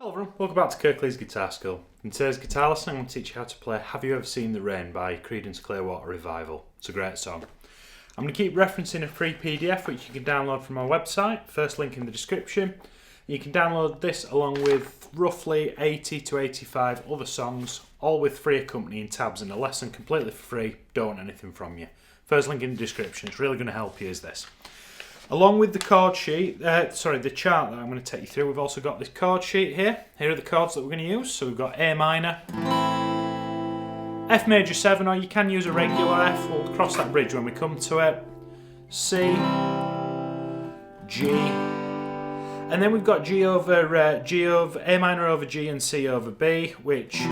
Hello everyone, welcome back to Kirklees Guitar School. In today's guitar lesson I'm going to teach you how to play Have You Ever Seen the Rain by Creedence Clearwater Revival. It's a great song. I'm going to keep referencing a free PDF which you can download from my website, first link in the description. You can download this along with roughly 80 to 85 other songs, all with free accompanying tabs and a lesson completely for free, don't want anything from you. First link in the description, it's really going to help you is this. Along with the chord sheet, the chart that I'm going to take you through, we've also got this chord sheet here. Here are the chords that we're going to use. So we've got A minor, F major 7, or you can use a regular F. We'll cross that bridge when we come to it. C, G, and then we've got A minor over G and C over B, which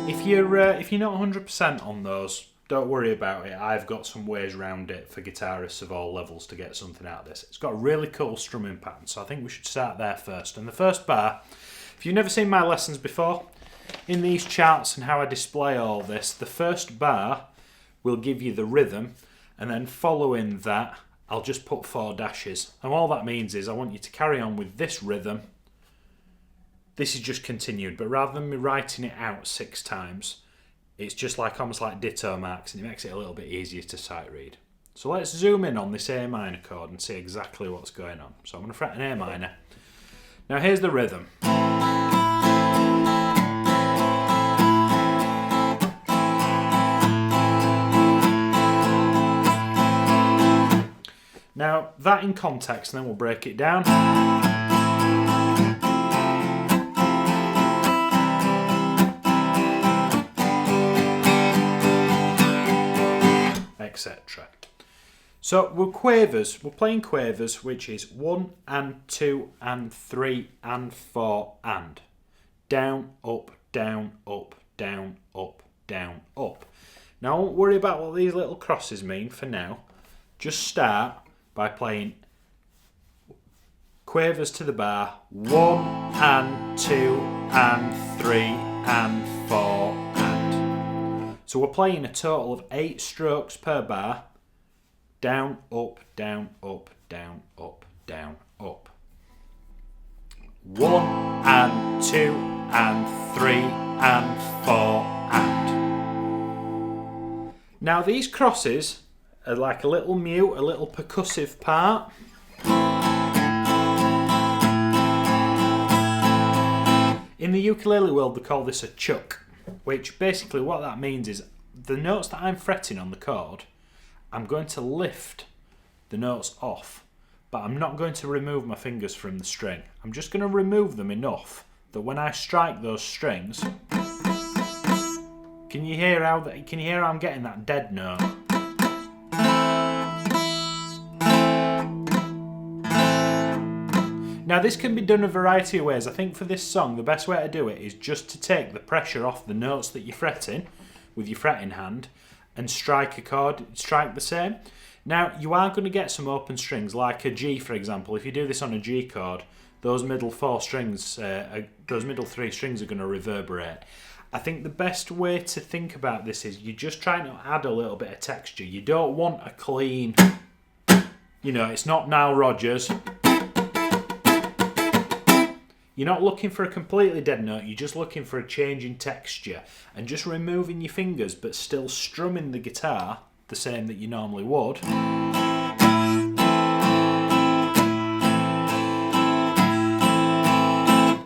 if you're not 100% on those, don't worry about it. I've got some ways around it for guitarists of all levels to get something out of this. It's got a really cool strumming pattern, so I think we should start there first. And the first bar, if you've never seen my lessons before, in these charts and how I display all this, the first bar will give you the rhythm, and then following that, I'll just put 4 dashes. And all that means is I want you to carry on with this rhythm. This is just continued, but rather than me writing it out 6 times, it's just almost like ditto marks, and it makes it a little bit easier to sight read. So let's zoom in on this A minor chord and see exactly what's going on. So I'm going to fret an A minor. Now here's the rhythm. Now that in context, and then we'll break it down. Etc. So we're playing quavers, which is 1 and 2 and 3 and 4 and down, up, down, up, down, up, down, up. Now I won't worry about what these little crosses mean for now. Just start by playing quavers to the bar, 1 and 2 and 3 and 4 and. So we're playing a total of 8 strokes per bar, down, up, down, up, down, up, down, up. 1 and 2 and 3 and 4 and. Now these crosses are like a little mute, a little percussive part. In the ukulele world they call this a chuck, which basically what that means is the notes that I'm fretting on the chord, I'm going to lift the notes off, but I'm not going to remove my fingers from the string. I'm just going to remove them enough that when I strike those strings, can you hear how I'm getting that dead note? Now this can be done a variety of ways. I think for this song the best way to do it is just to take the pressure off the notes that you're fretting with your fretting hand and strike a chord, strike the same. Now you are going to get some open strings like a G for example. If you do this on a G chord, those middle 4 strings, those middle 3 strings are going to reverberate. I think the best way to think about this is you're just trying to add a little bit of texture. You don't want a clean, it's not Nile Rodgers. You're not looking for a completely dead note, you're just looking for a change in texture and just removing your fingers but still strumming the guitar the same that you normally would.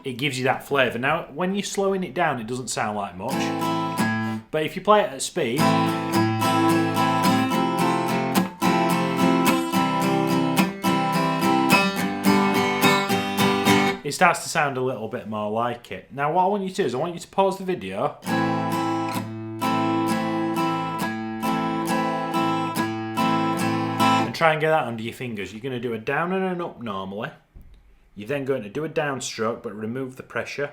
It gives you that flavour. Now when you're slowing it down it doesn't sound like much, but if you play it at speed, it starts to sound a little bit more like it. Now what I want you to do is I want you to pause the video and try and get that under your fingers. You're going to do a down and an up normally. You're then going to do a downstroke but remove the pressure.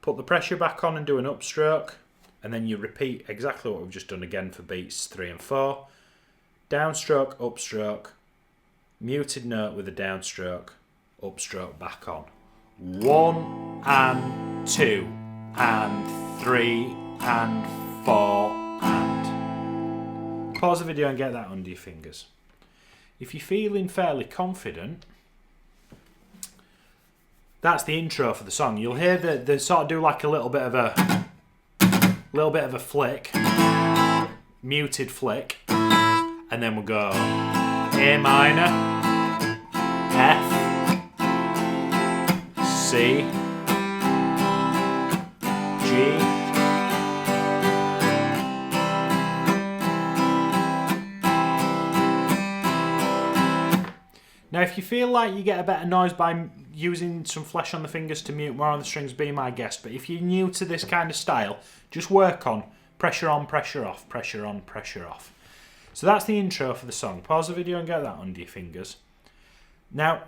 Put the pressure back on and do an upstroke, and then you repeat exactly what we've just done again for beats 3 and 4. Downstroke, upstroke, muted note with a downstroke, upstroke back on. 1 and 2 and 3 and 4 and. Pause the video and get that under your fingers. If you're feeling fairly confident, that's the intro for the song. You'll hear they sort of do like a little bit of a flick, muted flick, and then we'll go A minor, F, C, G, now if you feel like you get a better noise by using some flesh on the fingers to mute more on the strings, be my guest. But if you're new to this kind of style, just work on pressure on, pressure off, pressure on, pressure off. So that's the intro for the song. Pause the video and get that under your fingers. Now,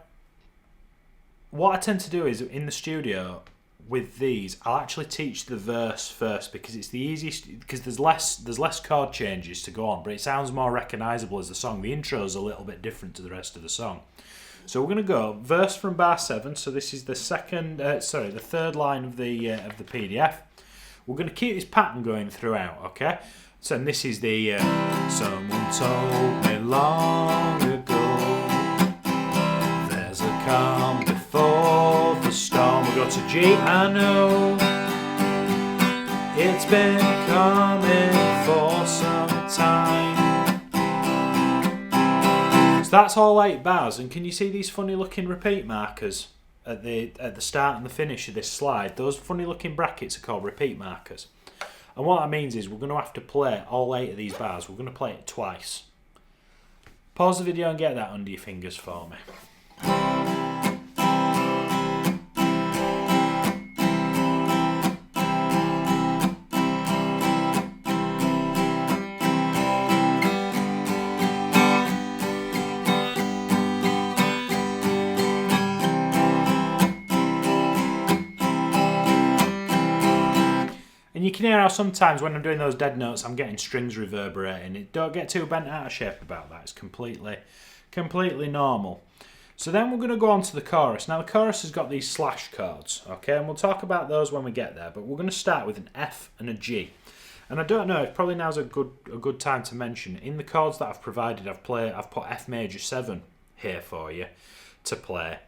what I tend to do is in the studio with these, I'll actually teach the verse first because it's the easiest, because there's less chord changes to go on, but it sounds more recognisable as the song. The intro's a little bit different to the rest of the song. So we're going to go verse from bar 7. So this is the third line of the PDF. We're going to keep this pattern going throughout, okay? So and this is the someone told me long ago there's a calm before the storm. We'll go to G. I know it's been coming for some time. So that's all 8 bars, and can you see these funny looking repeat markers at the start and the finish of this slide? Those funny looking brackets are called repeat markers. And what that means is we're going to have to play all 8 of these bars. We're going to play it twice. Pause the video and get that under your fingers for me. And you can hear how sometimes when I'm doing those dead notes, I'm getting strings reverberating. Don't get too bent out of shape about that. It's completely normal. So then we're going to go on to the chorus. Now the chorus has got these slash chords, okay? And we'll talk about those when we get there. But we're going to start with an F and a G. And I don't know, probably now's a good time to mention, in the chords that I've provided, I've put F major 7 here for you to play.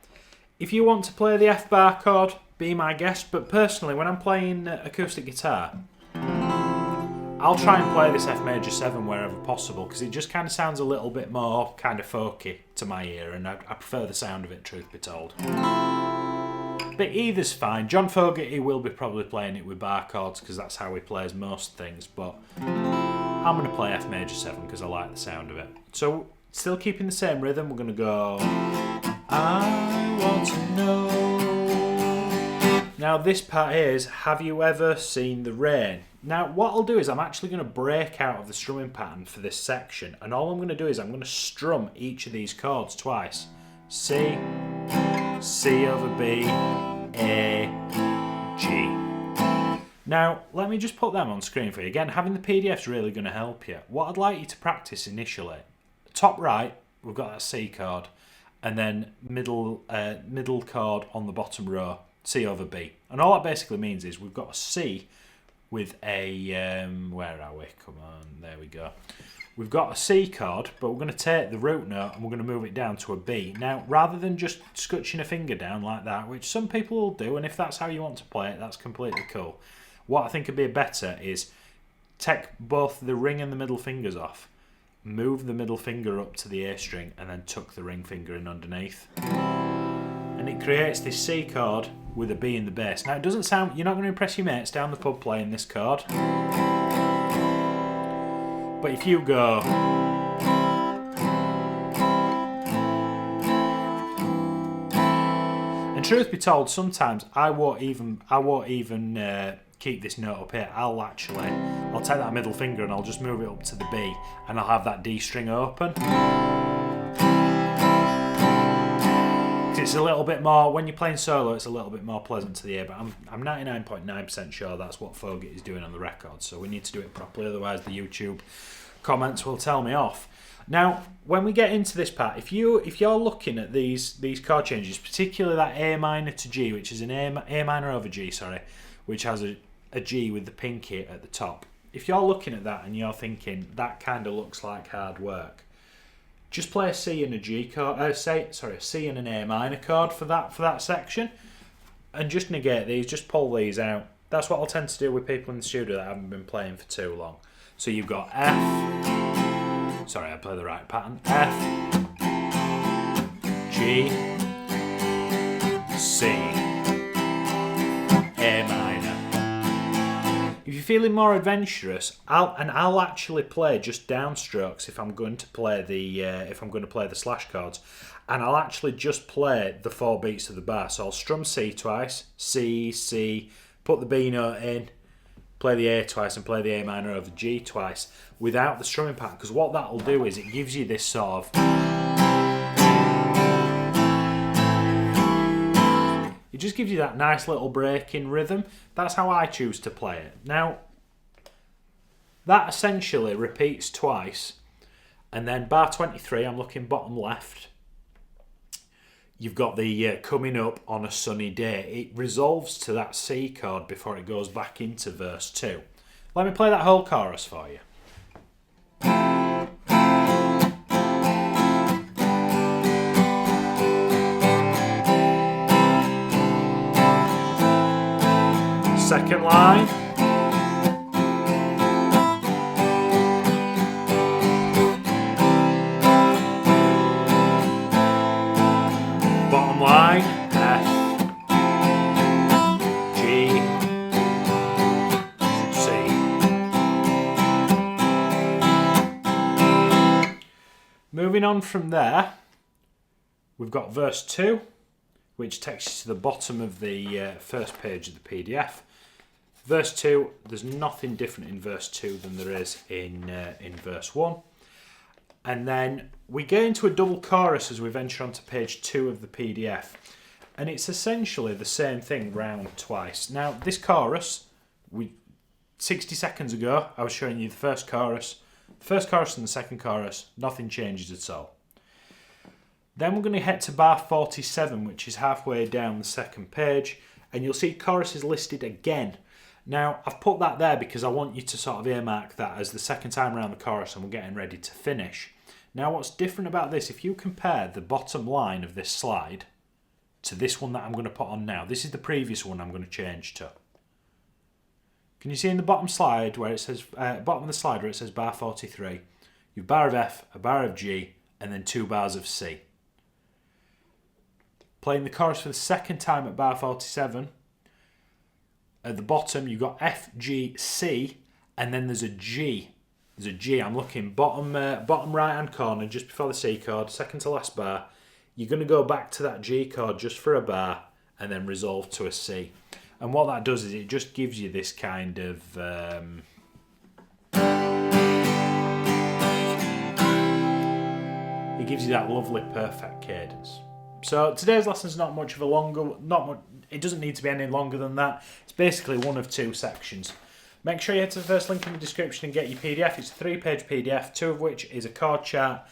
If you want to play the F bar chord, be my guest, but personally, when I'm playing acoustic guitar, I'll try and play this F major 7 wherever possible, because it just kind of sounds a little bit more kind of folky to my ear, and I prefer the sound of it, truth be told. But either's fine. John Fogerty will be probably playing it with bar chords, because that's how he plays most things, but I'm going to play F major 7 because I like the sound of it. So, still keeping the same rhythm, we're going to go I want to know. Now this part here is, have you ever seen the rain? Now what I'll do is I'm actually going to break out of the strumming pattern for this section, and all I'm going to do is I'm going to strum each of these chords twice. C, C over B, A, G. Now let me just put them on screen for you. Again, having the PDF is really going to help you. What I'd like you to practice initially, top right, we've got that C chord, and then middle chord on the bottom row, C over B. And all that basically means is we've got a C with a, where are we? Come on, there we go. We've got a C chord, but we're going to take the root note and we're going to move it down to a B. Now, rather than just scutching a finger down like that, which some people will do, and if that's how you want to play it, that's completely cool. What I think would be better is take both the ring and the middle fingers off, move the middle finger up to the A string, and then tuck the ring finger in underneath. And it creates this C chord with a B in the bass. Now it doesn't sound, you're not going to impress your mates down the pub playing this chord. But if you go, and truth be told, sometimes I won't even keep this note up here. I'll take that middle finger and I'll just move it up to the B, and I'll have that D string open. It's a little bit more, when you're playing solo, it's a little bit more pleasant to the ear, but I'm 99.9% sure that's what Fogerty is doing on the record, so we need to do it properly, otherwise the YouTube comments will tell me off. Now, when we get into this part, if you're looking at these chord changes, particularly that A minor to G, which is an A minor over G, sorry, which has a G with the pinky at the top. If you're looking at that and you're thinking, that kind of looks like hard work, just play a C and a G chord, a C and an A minor chord for that section. and just negate these, just pull these out. That's what I'll tend to do with people in the studio that haven't been playing for too long. So you've got F, sorry I play the right pattern, F, G, C, A minor. If you're feeling more adventurous, I'll actually play just downstrokes if I'm going to play the slash chords, and I'll actually just play the 4 beats of the bar. So I'll strum C twice, C, C, put the B note in, play the A twice, and play the A minor over G twice without the strumming pattern. Because what that'll do is it gives you this sort of. It just gives you that nice little break in rhythm. That's how I choose to play it. Now, that essentially repeats twice, and then bar 23, I'm looking bottom left. You've got the coming up on a sunny day. It resolves to that C chord before it goes back into verse 2. Let me play that whole chorus for you. Second line. Bottom line, F, G, C. Moving on from there, we've got verse 2, which takes you to the bottom of the first page of the PDF. Verse 2, there's nothing different in verse 2 than there is in verse 1. And then we get into a double chorus as we venture onto page 2 of the PDF. And it's essentially the same thing round twice. Now, this chorus, 60 seconds ago, I was showing you the first chorus and the second chorus, nothing changes at all. Then we're going to head to bar 47, which is halfway down the second page, and you'll see chorus is listed again. Now, I've put that there because I want you to sort of earmark that as the second time around the chorus and we're getting ready to finish. Now, what's different about this, if you compare the bottom line of this slide to this one that I'm going to put on now, this is the previous one I'm going to change to. Can you see in the bottom slide where it says, bottom of the slide where it says bar 43, you've bar of F, a bar of G, and then 2 bars of C. Playing the chorus for the second time at bar 47, at the bottom you've got F, G, C, and then there's a G. There's a G. I'm looking bottom right hand corner just before the C chord, second to last bar. You're going to go back to that G chord just for a bar and then resolve to a C. And what that does is it just gives you this kind of it gives you that lovely perfect cadence. So today's lesson's not much of a longer, it doesn't need to be any longer than that. It's basically one of 2 sections. Make sure you head to the first link in the description and get your PDF. It's a 3-page PDF, 2 of which is a chord chart,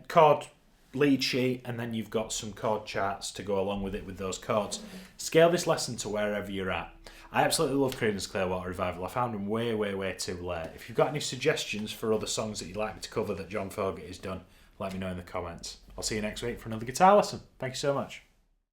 chord lead sheet, and then you've got some chord charts to go along with it with those chords. Scale this lesson to wherever you're at. I absolutely love Creedence Clearwater Revival. I found them way, way, way too late. If you've got any suggestions for other songs that you'd like me to cover that John Fogerty has done, let me know in the comments. I'll see you next week for another guitar lesson. Thank you so much.